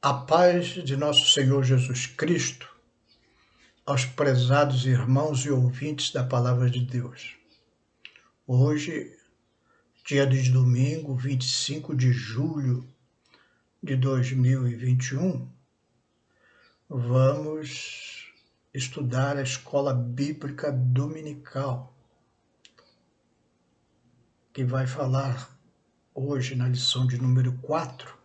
A paz de nosso Senhor Jesus Cristo aos prezados irmãos e ouvintes da Palavra de Deus. Hoje, dia de domingo, 25 de julho de 2021, vamos estudar a Escola Bíblica Dominical, que vai falar hoje na lição de número 4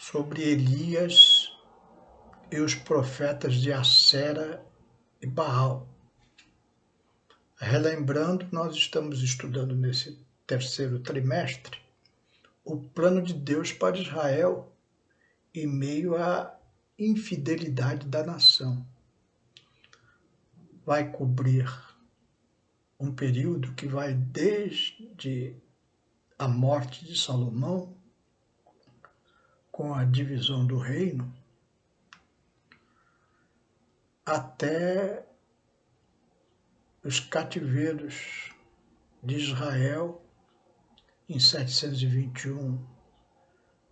sobre Elias e os profetas de Assera e Baal. Relembrando, nós estamos estudando nesse terceiro trimestre o plano de Deus para Israel em meio à infidelidade da nação. Vai cobrir um período que vai desde a morte de Salomão, com a divisão do reino, até os cativeiros de Israel em 721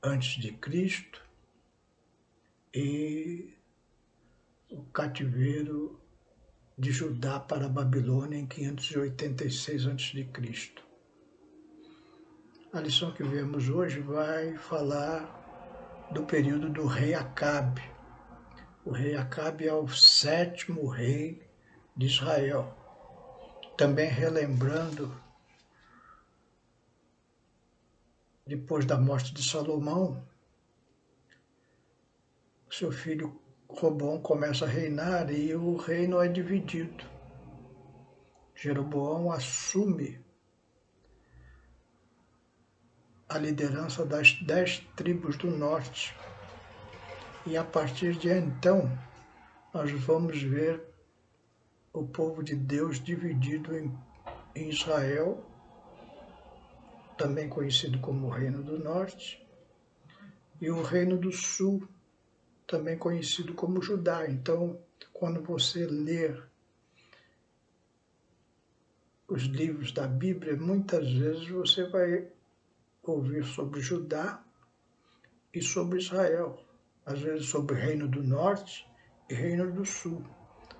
a.C. e o cativeiro de Judá para a Babilônia em 586 a.C. A lição que vemos hoje vai falar do período do rei Acabe. O rei Acabe é o 7º rei de Israel. Também relembrando, depois da morte de Salomão, seu filho Roboão começa a reinar e o reino é dividido. Jeroboão assume a liderança das 10 tribos do norte. E a partir de então, nós vamos ver o povo de Deus dividido em Israel, também conhecido como o Reino do Norte, e o Reino do Sul, também conhecido como Judá. Então, quando você ler os livros da Bíblia, muitas vezes você vai ouvir sobre Judá e sobre Israel. Às vezes sobre o Reino do Norte e Reino do Sul.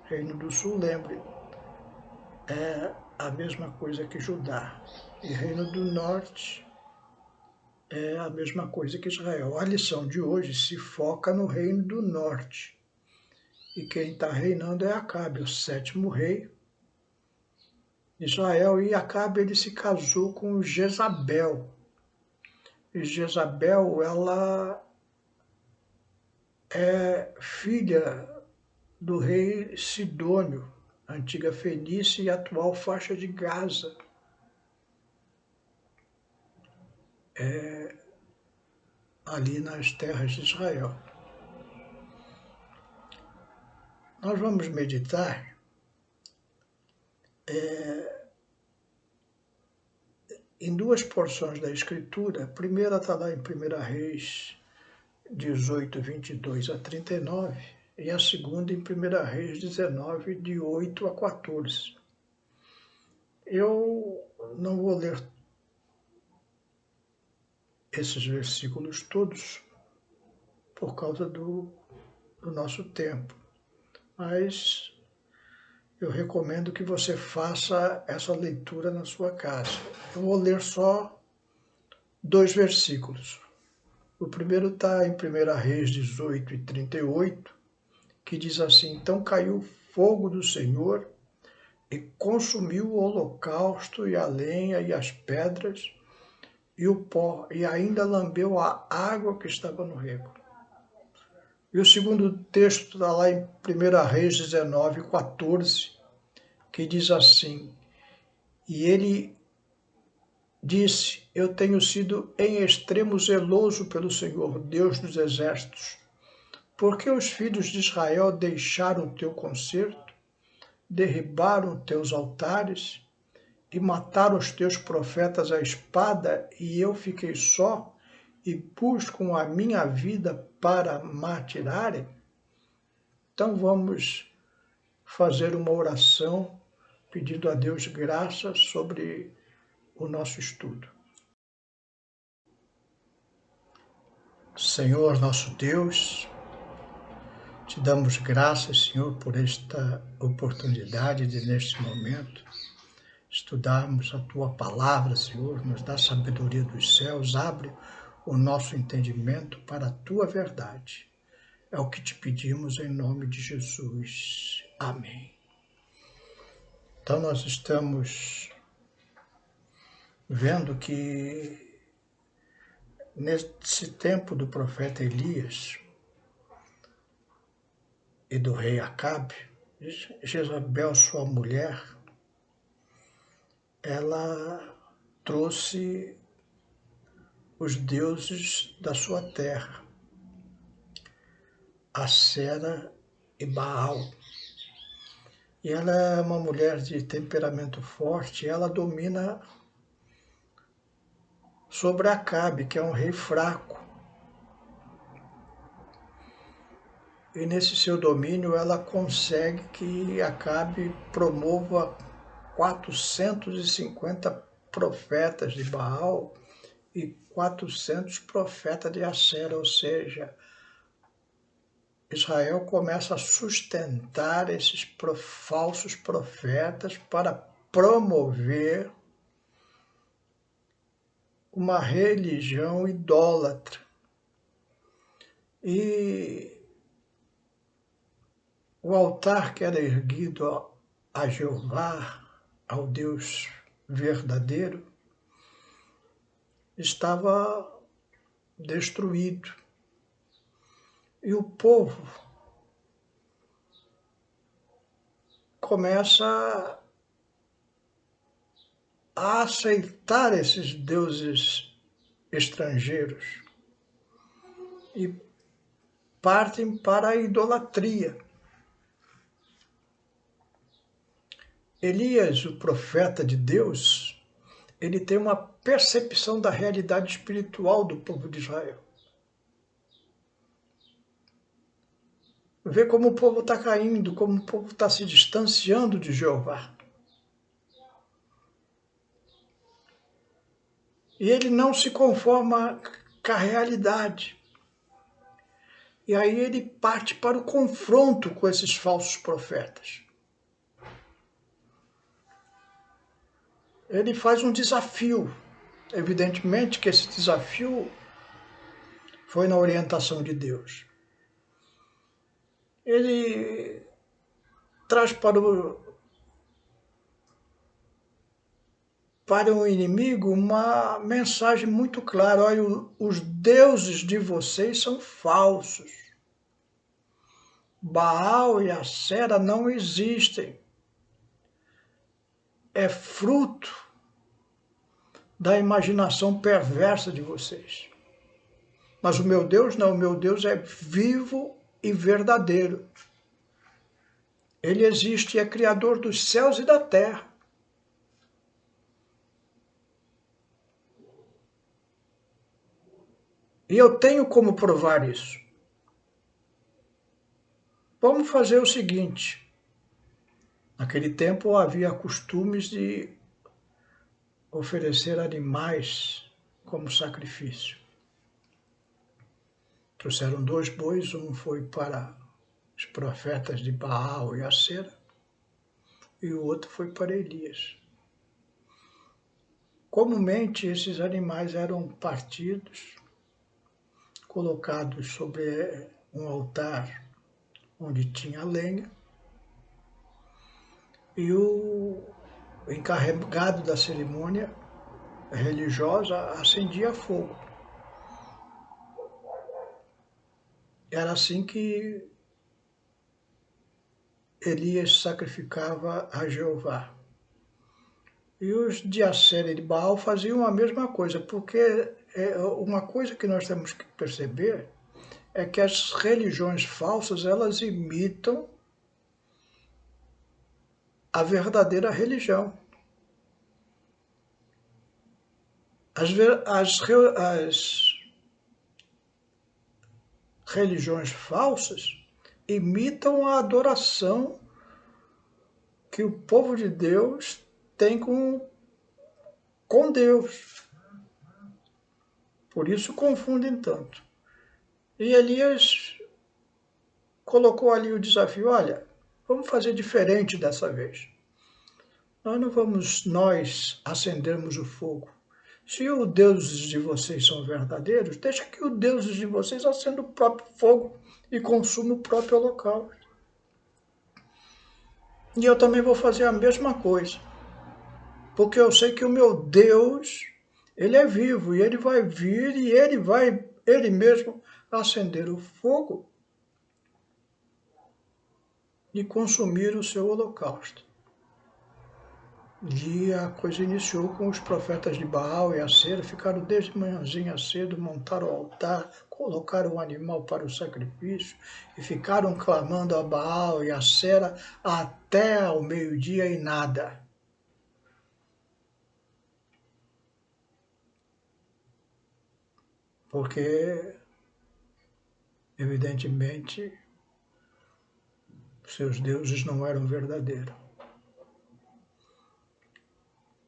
Reino do Sul, lembre, é a mesma coisa que Judá. E Reino do Norte é a mesma coisa que Israel. A lição de hoje se foca no Reino do Norte. E quem está reinando é Acabe, o 7º rei de Israel. E Acabe, ele se casou com Jezabel. E Jezabel, ela é filha do rei Sidônio, antiga Fenícia e atual faixa de Gaza. Ali nas terras de Israel. Nós vamos meditar em duas porções da Escritura. A primeira está lá em 1 Reis 18, 22 a 39, e a segunda em 1 Reis 19, de 8 a 14. Eu não vou ler esses versículos todos por causa do nosso tempo, mas eu recomendo que você faça essa leitura na sua casa. Eu vou ler só 2 versículos. O primeiro está em 1 Reis 18 e 38, que diz assim: Então caiu fogo do Senhor e consumiu o holocausto e a lenha e as pedras e o pó, e ainda lambeu a água que estava no rego. E o segundo texto está lá em 1 Reis 19, 14, que diz assim: E ele disse: Eu tenho sido em extremo zeloso pelo Senhor, Deus dos exércitos, porque os filhos de Israel deixaram o teu concerto, derribaram teus altares e mataram os teus profetas à espada, e eu fiquei só e buscam a minha vida para matirarem. Então vamos fazer uma oração pedindo a Deus graça sobre o nosso estudo. Senhor nosso Deus, te damos graças, Senhor, por esta oportunidade de, neste momento, estudarmos a Tua palavra, Senhor, nos dá sabedoria dos céus, abre o nosso entendimento para a Tua verdade. É o que te pedimos em nome de Jesus. Amém. Então nós estamos vendo que nesse tempo do profeta Elias e do rei Acabe, Jezabel, sua mulher, ela trouxe os deuses da sua terra, Acera e Baal. E ela é uma mulher de temperamento forte, ela domina sobre Acabe, que é um rei fraco. E nesse seu domínio ela consegue que Acabe promova 450 profetas de Baal e 400 profetas de Acera, ou seja, Israel começa a sustentar esses falsos profetas para promover uma religião idólatra. E o altar que era erguido a Jeová, ao Deus verdadeiro, estava destruído. E o povo começa a aceitar esses deuses estrangeiros e partem para a idolatria. Elias, o profeta de Deus, ele tem uma percepção da realidade espiritual do povo de Israel. Vê como o povo está caindo, como o povo está se distanciando de Jeová. E ele não se conforma com a realidade. E aí ele parte para o confronto com esses falsos profetas. Ele faz um desafio. Evidentemente que esse desafio foi na orientação de Deus. Ele traz para o inimigo uma mensagem muito clara: olha, os deuses de vocês são falsos. Baal e Acera não existem. É fruto da imaginação perversa de vocês. Mas o meu Deus não, o meu Deus é vivo e verdadeiro. Ele existe e é criador dos céus e da terra. E eu tenho como provar isso. Vamos fazer o seguinte. Naquele tempo havia costumes de oferecer animais como sacrifício. Trouxeram 2 bois, um foi para os profetas de Baal e Acera, e o outro foi para Elias. Comumente esses animais eram partidos, colocados sobre um altar onde tinha lenha, e o encarregado da cerimônia religiosa acendia fogo. Era assim que Elias sacrificava a Jeová. E os de Acera e de Baal faziam a mesma coisa, porque uma coisa que nós temos que perceber é que as religiões falsas, elas imitam a verdadeira religião. As religiões falsas imitam a adoração que o povo de Deus tem com Deus. Por isso confundem tanto. E Elias colocou ali o desafio, olha, vamos fazer diferente dessa vez. Nós não vamos acendermos o fogo. Se os deuses de vocês são verdadeiros, deixa que os deuses de vocês acendam o próprio fogo e consumam o próprio holocausto. E eu também vou fazer a mesma coisa. Porque eu sei que o meu Deus, ele é vivo e ele vai vir e ele mesmo acender o fogo e consumir o seu holocausto. E a coisa iniciou com os profetas de Baal e Acera, ficaram desde manhãzinha cedo, montaram o altar, colocaram o animal para o sacrifício e ficaram clamando a Baal e Acera até ao meio-dia e nada. Porque, evidentemente, seus deuses não eram verdadeiros.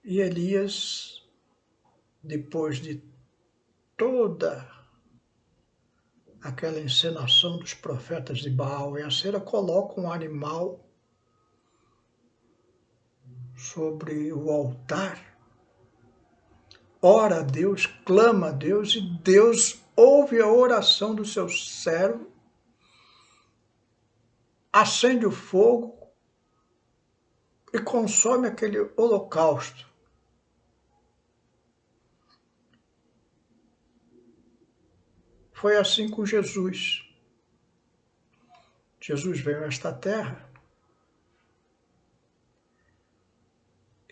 E Elias, depois de toda aquela encenação dos profetas de Baal e Acera, coloca um animal sobre o altar, ora a Deus, clama a Deus, e Deus ouve a oração do seu servo, acende o fogo e consome aquele holocausto. Foi assim com Jesus. Jesus veio a esta terra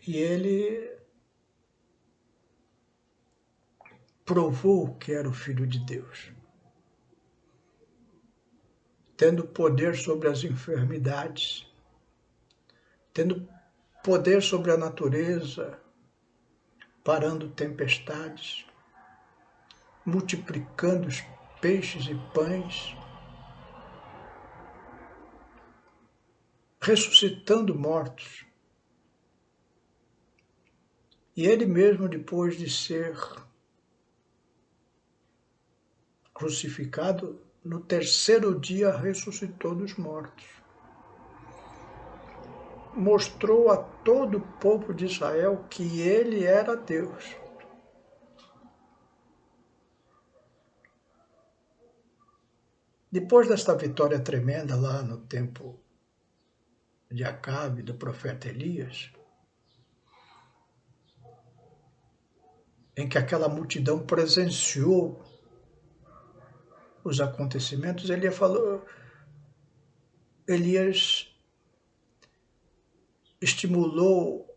e ele provou que era o Filho de Deus, tendo poder sobre as enfermidades, tendo poder sobre a natureza, parando tempestades, multiplicando os peixes e pães, ressuscitando mortos. E ele mesmo, depois de ser crucificado, no terceiro dia ressuscitou dos mortos. Mostrou a todo o povo de Israel que ele era Deus. Depois desta vitória tremenda lá no tempo de Acabe, do profeta Elias, em que aquela multidão presenciou os acontecimentos, Elias estimulou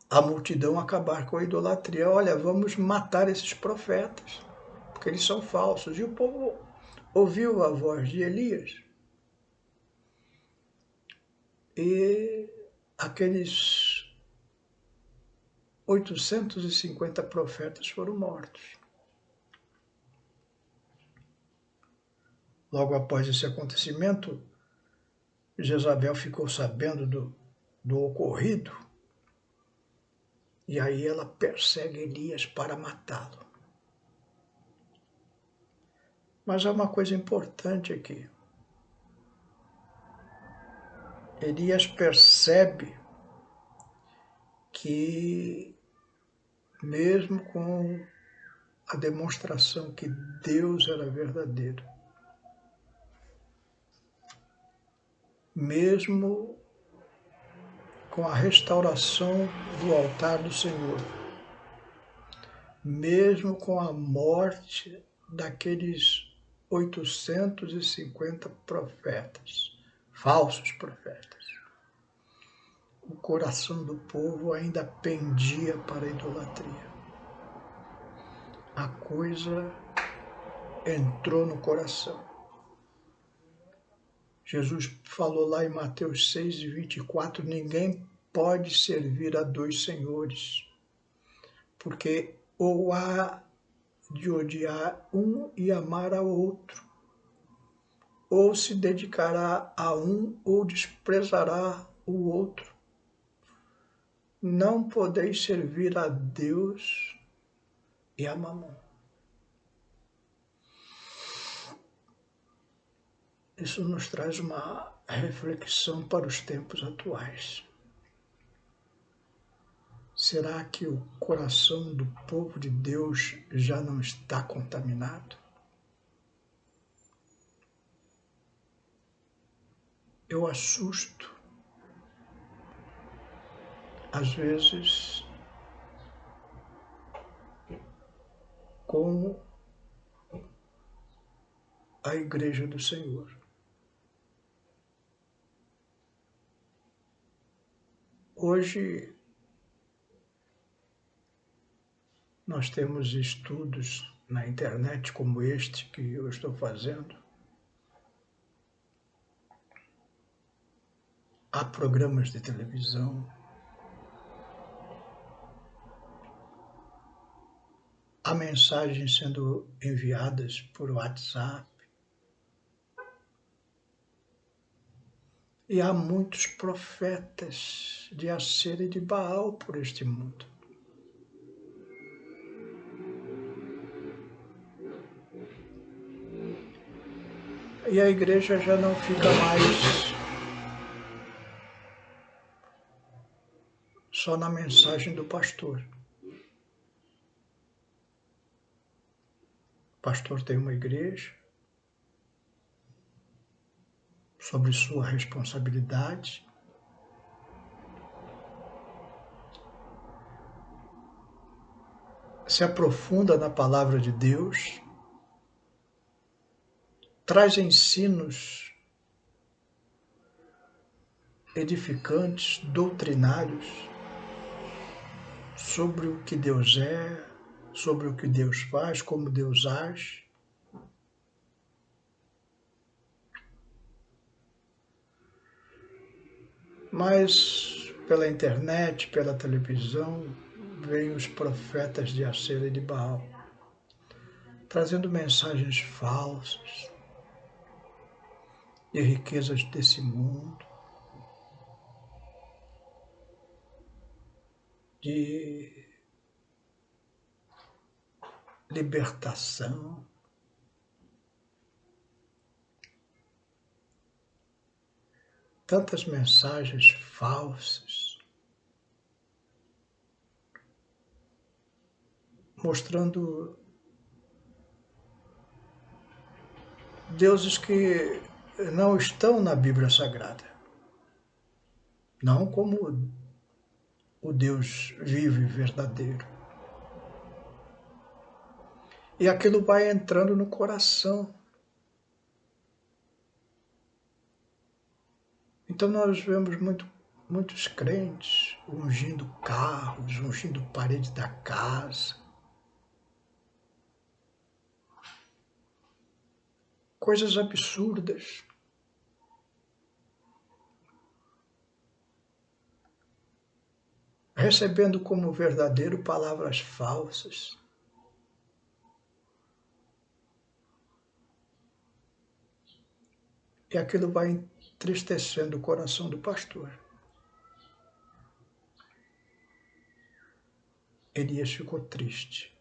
a multidão a acabar com a idolatria. Olha, vamos matar esses profetas, porque eles são falsos. E o povo ouviu a voz de Elias. E aqueles 850 profetas foram mortos. Logo após esse acontecimento, Jezabel ficou sabendo do ocorrido, e aí ela persegue Elias para matá-lo. Mas há uma coisa importante aqui. Elias percebe que, mesmo com a demonstração que Deus era verdadeiro, mesmo com a restauração do altar do Senhor, mesmo com a morte daqueles 850 profetas, falsos profetas, o coração do povo ainda pendia para a idolatria. A coisa entrou no coração. Jesus falou lá em Mateus 6:24, ninguém pode servir a dois senhores, porque ou há de odiar um e amar ao outro, ou se dedicará a um ou desprezará o outro. Não podeis servir a Deus e a Mamon. isso nos traz uma reflexão para os tempos atuais. Será que o coração do povo de Deus já não está contaminado? Eu assusto, às vezes, com a Igreja do Senhor. Hoje, nós temos estudos na internet como este que eu estou fazendo. Há programas de televisão. Há mensagens sendo enviadas por WhatsApp. E há muitos profetas de Acera e de Baal por este mundo. E a igreja já não fica mais só na mensagem do pastor. O pastor tem uma igreja sobre sua responsabilidade. Se aprofunda na palavra de Deus, traz ensinos edificantes, doutrinários, sobre o que Deus é, sobre o que Deus faz, como Deus age. Mas pela internet, pela televisão, vêm os profetas de Acera e de Baal, trazendo mensagens falsas de riquezas desse mundo, de libertação. Tantas mensagens falsas, mostrando deuses que não estão na Bíblia Sagrada, não como o Deus vivo e verdadeiro. E aquilo vai entrando no coração. Então nós vemos muitos crentes ungindo carros, ungindo parede da casa. Coisas absurdas. Recebendo como verdadeiro palavras falsas. E aquilo vai entristecendo o coração do pastor. Elias ficou triste,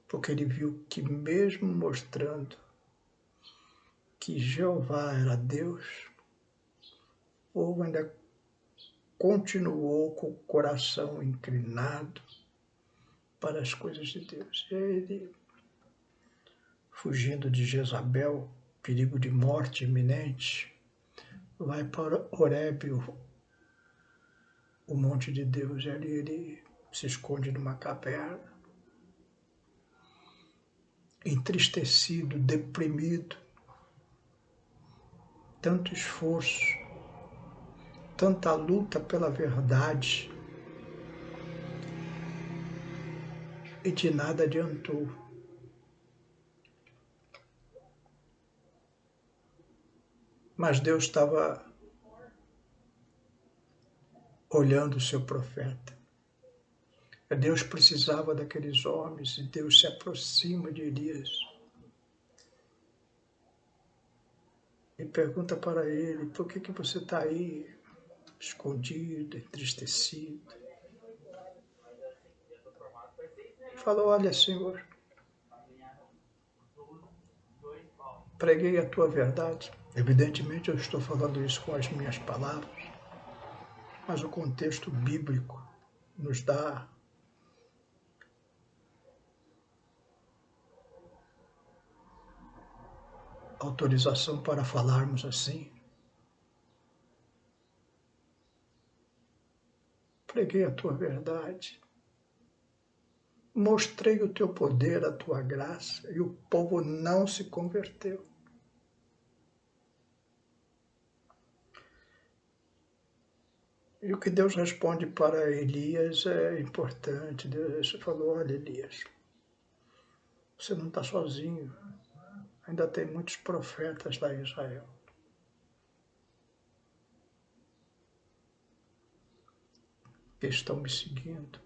porque ele viu que mesmo mostrando que Jeová era Deus, o povo ainda continuou com o coração inclinado para as coisas de Deus. E ele, fugindo de Jezabel, perigo de morte iminente, vai para Horebe, o monte de Deus. E ali ele se esconde numa caverna, entristecido, deprimido. Tanto esforço, tanta luta pela verdade, e de nada adiantou. Mas Deus estava olhando o seu profeta. Deus precisava daqueles homens e Deus se aproxima de Elias e pergunta para ele: por que você está aí escondido, entristecido? Ele falou: olha, Senhor, preguei a tua verdade. Evidentemente eu estou falando isso com as minhas palavras, mas o contexto bíblico nos dá autorização para falarmos assim. Preguei a tua verdade. Mostrei o teu poder, a tua graça, e o povo não se converteu. E o que Deus responde para Elias é importante. Deus falou, olha, Elias, você não está sozinho. Ainda tem muitos profetas lá em Israel. Que estão me seguindo.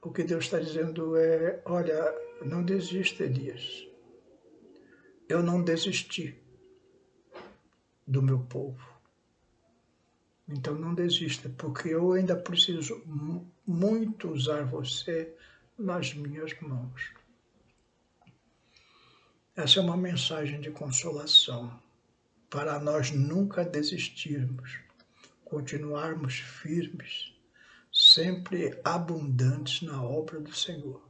O que Deus está dizendo é, olha, não desista, Elias. Eu não desisti do meu povo. Então não desista, porque eu ainda preciso muito usar você nas minhas mãos. Essa é uma mensagem de consolação, para nós nunca desistirmos, continuarmos firmes, sempre abundantes na obra do Senhor.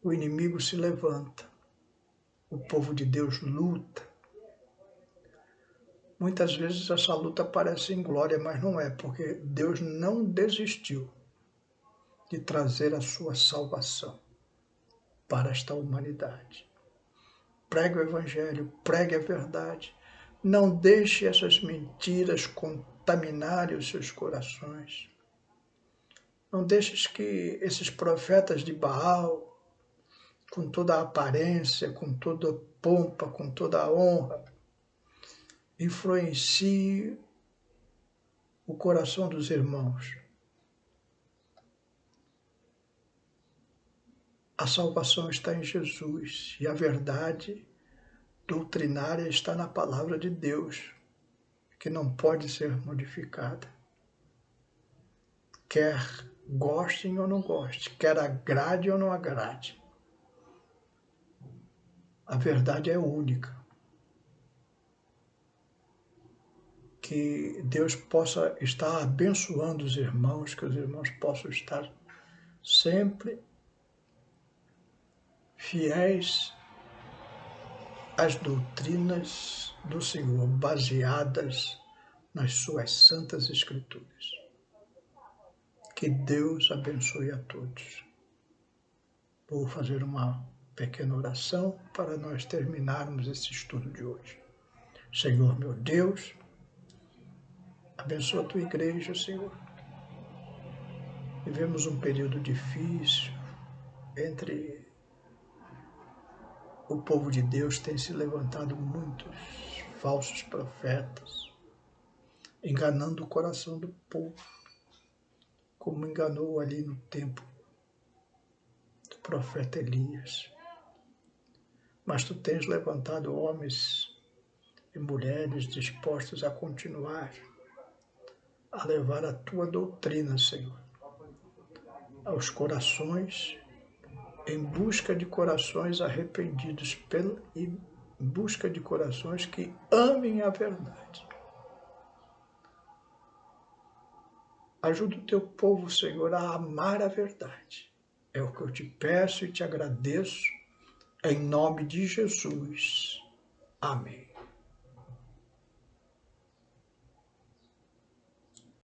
O inimigo se levanta, o povo de Deus luta. Muitas vezes essa luta parece inglória, mas não é, porque Deus não desistiu de trazer a sua salvação para esta humanidade. Pregue o Evangelho, pregue a verdade. Não deixe essas mentiras contaminarem os seus corações. Não deixes que esses profetas de Baal, com toda a aparência, com toda a pompa, com toda a honra, influencie o coração dos irmãos. A salvação está em Jesus e a verdade doutrinária está na palavra de Deus, que não pode ser modificada. Quer gostem ou não gostem, quer agrade ou não agrade. A verdade é única. Que Deus possa estar abençoando os irmãos, que os irmãos possam estar sempre fiéis às doutrinas do Senhor, baseadas nas suas santas Escrituras. Que Deus abençoe a todos. Vou fazer uma pequena oração para nós terminarmos esse estudo de hoje. Senhor, meu Deus, abençoa a tua igreja, Senhor. Vivemos um período difícil entre o povo de Deus, tem se levantado muitos falsos profetas, enganando o coração do povo, como enganou ali no tempo do profeta Elias. Mas tu tens levantado homens e mulheres dispostos a continuar a levar a tua doutrina, Senhor, aos corações, em busca de corações arrependidos e em busca de corações que amem a verdade. Ajuda o teu povo, Senhor, a amar a verdade. É o que eu te peço e te agradeço, em nome de Jesus. Amém.